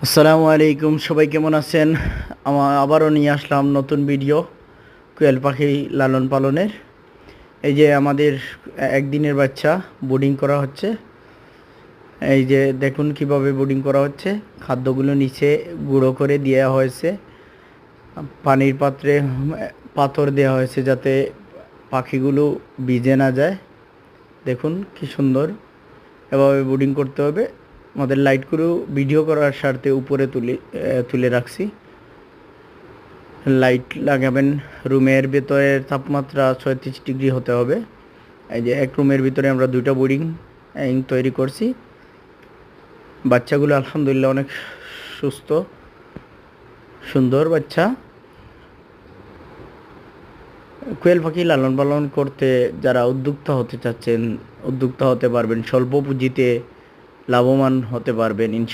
আসসালামু আলাইকুম, সবাই কেমন আছেন? আবারও নিয়ে আসলাম নতুন ভিডিও কোয়েল পাখি লালন পালনের। এই যে আমাদের একদিনের বাচ্চা বোর্ডিং করা হচ্ছে। এই যে দেখুন কিভাবে বোর্ডিং করা হচ্ছে। খাদ্যগুলো নিচে গুঁড়ো করে দেওয়া হয়েছে, পানির পাত্রে পাথর দেওয়া হয়েছে যাতে পাখিগুলো ভিজে না যায়। দেখুন কি সুন্দর, এভাবে বোর্ডিং করতে হবে। আমাদের লাইটগুলো ভিডিও করার স্বার্থে উপরে তুলে রাখছি। লাইট লাগাবেন। রুমের ভেতরের তাপমাত্রা 36 ডিগ্রি হতে হবে। এই যে এক রুমের ভিতরে আমরা 2টা বোর্ডিং তৈরি করছি। বাচ্চাগুলো আলহামদুলিল্লাহ অনেক সুস্থ, সুন্দর বাচ্চা। কোয়েল পাখি লালন পালন করতে যারা উদ্যোক্তা হতে চাচ্ছেন, উদ্যোক্তা হতে পারবেন। স্বল্প পুঁজিতে লাভবান হতে পারবেন।